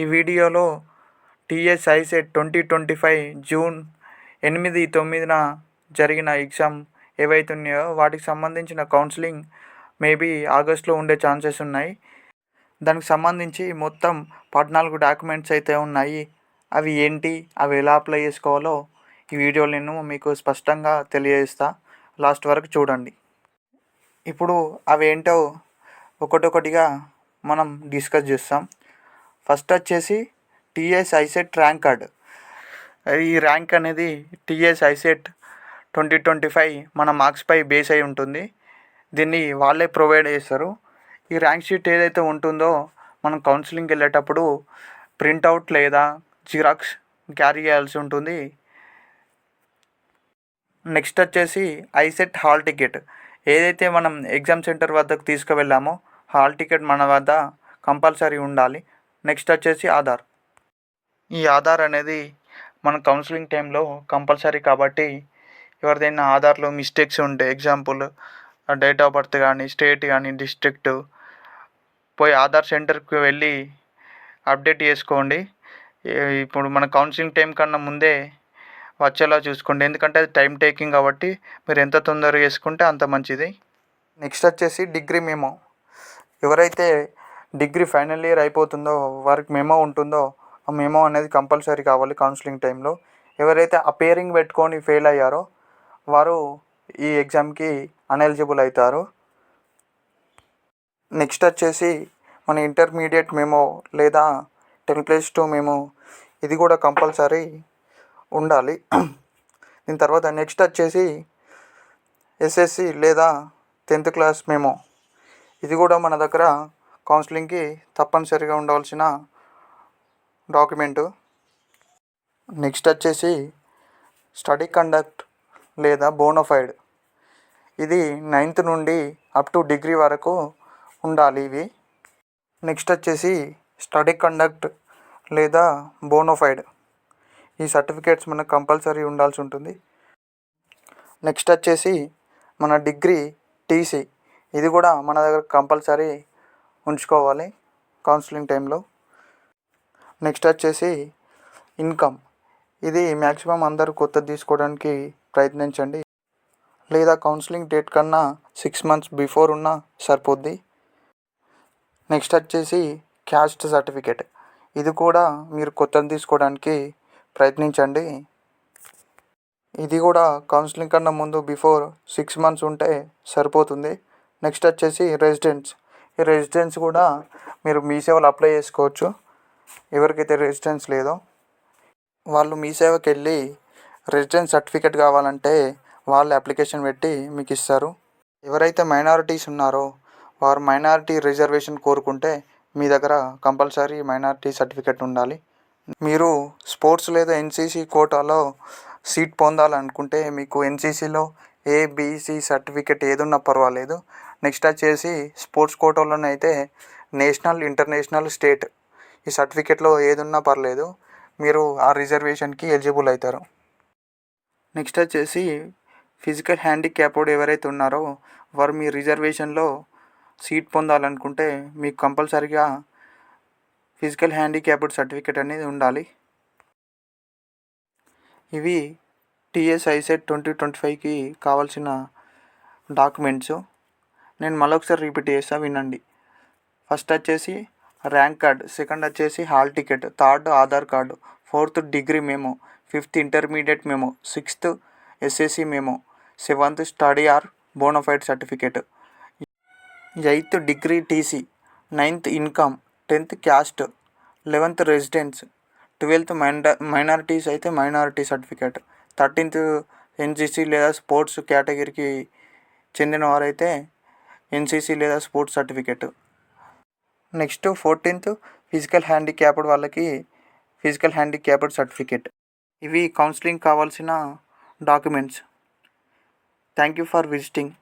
ఈ వీడియోలో TS ICET 2025 June 8, 9న జరిగిన ఎగ్జామ్ ఏవైతే ఉన్నాయో వాటికి సంబంధించిన కౌన్సిలింగ్ మేబీ ఆగస్టులో ఉండే ఛాన్సెస్ ఉన్నాయి. దానికి సంబంధించి మొత్తం 14 డాక్యుమెంట్స్ అయితే ఉన్నాయి. అవి ఏంటి, అవి ఎలా అప్లై చేసుకోవాలో ఈ వీడియోలో నేను మీకు స్పష్టంగా తెలియజేస్తా. లాస్ట్ వరకు చూడండి. ఇప్పుడు అవి ఏంటో ఒకటొకటిగా మనం డిస్కస్ చేస్తాం. ఫస్ట్ వచ్చేసి టీఎస్ ఐసెట్ ర్యాంక్ కార్డ్. ఈ ర్యాంక్ అనేది టీఎస్ ఐసెట్ 2025 మన మార్క్స్పై బేస్ అయి ఉంటుంది. దీన్ని వాళ్ళే ప్రొవైడ్ చేస్తారు. ఈ ర్యాంక్ షీట్ ఏదైతే ఉంటుందో మనం కౌన్సిలింగ్కి వెళ్ళేటప్పుడు ప్రింట్అవుట్ లేదా జిరాక్స్ క్యారీ చేయాల్సి ఉంటుంది. నెక్స్ట్ వచ్చేసి ఐసెట్ హాల్ టికెట్. ఏదైతే మనం ఎగ్జామ్ సెంటర్ వద్దకు తీసుకువెళ్ళామో హాల్ టికెట్ మన వద్ద కంపల్సరీ ఉండాలి. నెక్స్ట్ వచ్చేసి ఆధార్. ఈ ఆధార్ అనేది మన కౌన్సిలింగ్ టైంలో కంపల్సరీ కాబట్టి ఎవరిదైనా ఆధార్లో మిస్టేక్స్ ఉంటే, ఎగ్జాంపుల్ డేట్ ఆఫ్ బర్త్ కానీ, స్టేట్ కానీ, డిస్ట్రిక్ట్, పోయి ఆధార్ సెంటర్కి వెళ్ళి అప్డేట్ చేసుకోండి. ఇప్పుడు మన కౌన్సిలింగ్ టైం కన్నా ముందే వచ్చేలా చూసుకోండి. ఎందుకంటే అది టైం టేకింగ్ కాబట్టి మీరు ఎంత తొందరగా చేసుకుంటే అంత మంచిది. నెక్స్ట్ వచ్చేసి డిగ్రీ మెమో. ఎవరైతే డిగ్రీ ఫైనల్ ఇయర్ అయిపోతుందో వారికి మెమో ఉంటుందో ఆ మెమో అనేది కంపల్సరీ కావాలి కౌన్సిలింగ్ టైంలో. ఎవరైతే అపేరింగ్ పెట్టుకొని ఫెయిల్ అయ్యారో వారు ఈ ఎగ్జామ్కి అన్ఎలిజిబుల్ అవుతారు. నెక్స్ట్ వచ్చేసి మన ఇంటర్మీడియట్ మెమో లేదా 10+2 మెమో, ఇది కూడా కంపల్సరీ ఉండాలి. దీని తర్వాత నెక్స్ట్ వచ్చేసి ఎస్ఎస్సి లేదా 10th క్లాస్ మెమో. ఇది కూడా మన దగ్గర కౌన్సిలింగ్కి తప్పనిసరిగా ఉండవలసిన డాక్యుమెంటు. నెక్స్ట్ వచ్చేసి స్టడీ కండక్ట్ లేదా బోనోఫైడ్. ఇది 9th నుండి అప్ టు డిగ్రీ వరకు ఉండాలి ఇవి. నెక్స్ట్ వచ్చేసి స్టడీ కండక్ట్ లేదా బోనోఫైడ్. ఈ సర్టిఫికేట్స్ మనకు కంపల్సరీ ఉండాల్సి ఉంటుంది. నెక్స్ట్ వచ్చేసి మన డిగ్రీ టీసీ. ఇది కూడా మన దగ్గర కంపల్సరీ ఉంచుకోవాలి కౌన్సిలింగ్ టైంలో. నెక్స్ట్ వచ్చేసి ఇన్కమ్. ఇది మ్యాక్సిమం అందరూ కొత్తది తీసుకోవడానికి ప్రయత్నించండి. లేదా కౌన్సిలింగ్ డేట్ కన్నా 6 months బిఫోర్ ఉన్నా సరిపోద్ది. నెక్స్ట్ వచ్చేసి క్యాస్ట్ సర్టిఫికేట్. ఇది కూడా మీరు కొత్తది తీసుకోవడానికి ప్రయత్నించండి. ఇది కూడా కౌన్సిలింగ్ కన్నా ముందు బిఫోర్ 6 months ఉంటే సరిపోతుంది. నెక్స్ట్ వచ్చేసి రెసిడెన్స్. ఈ రెసిడెన్స్ కూడా మీరు మీ సేవలో అప్లై చేసుకోవచ్చు. ఎవరికైతే రెసిడెన్స్ లేదో వాళ్ళు మీ సేవకి వెళ్ళి రెసిడెన్స్ సర్టిఫికేట్ కావాలంటే వాళ్ళు అప్లికేషన్ పెట్టి మీకు ఇస్తారు. ఎవరైతే మైనారిటీస్ ఉన్నారో వారు మైనారిటీ రిజర్వేషన్ కోరుకుంటే మీ దగ్గర కంపల్సరీ మైనారిటీ సర్టిఫికేట్ ఉండాలి. మీరు స్పోర్ట్స్ లేదా ఎన్సీసీ కోటాలో సీట్ పొందాలనుకుంటే మీకు ఎన్సీసీలో ఏబిసి సర్టిఫికేట్ ఏదున్నా పర్వాలేదు. నెక్స్ట్ వచ్చేసి స్పోర్ట్స్ కోటాలోనైతే నేషనల్, ఇంటర్నేషనల్, స్టేట్ ఈ సర్టిఫికేట్లో ఏదున్నా పర్లేదు, మీరు ఆ రిజర్వేషన్కి ఎలిజిబుల్ అవుతారు. నెక్స్ట్ వచ్చేసి ఫిజికల్ హ్యాండిక్యాప్డ్ ఎవరైతే ఉన్నారో వారు మీ రిజర్వేషన్లో సీట్ పొందాలనుకుంటే మీకు కంపల్సరీగా ఫిజికల్ హ్యాండిక్యాప్డ్ సర్టిఫికేట్ అనేది ఉండాలి. ఇవి టీఎస్ ఐసెట్ 2025కి కావాల్సిన డాక్యుమెంట్స్. నేను మళ్ళొకసారి రిపీట్ చేస్తా, వినండి. ఫస్ట్ వచ్చేసి ర్యాంక్ కార్డ్, సెకండ్ వచ్చేసి hall ticket, third Aadhaar card, 4th degree memo, 5th intermediate memo, 6th SSC memo, 7th study or bonafide certificate, 8th degree TC, 9th income, 10th caste, 11th residence, 12th minorities అయితే minority certificate, 13th NCC లేదా sports కేటగిరీకి చెందిన వారైతే NCC లేదా sports certificate. Next 14th physical handicapped వాళ్ళకి physical handicapped certificate. ఇవి counselling కావాల్సిన documents. Thank you for visiting.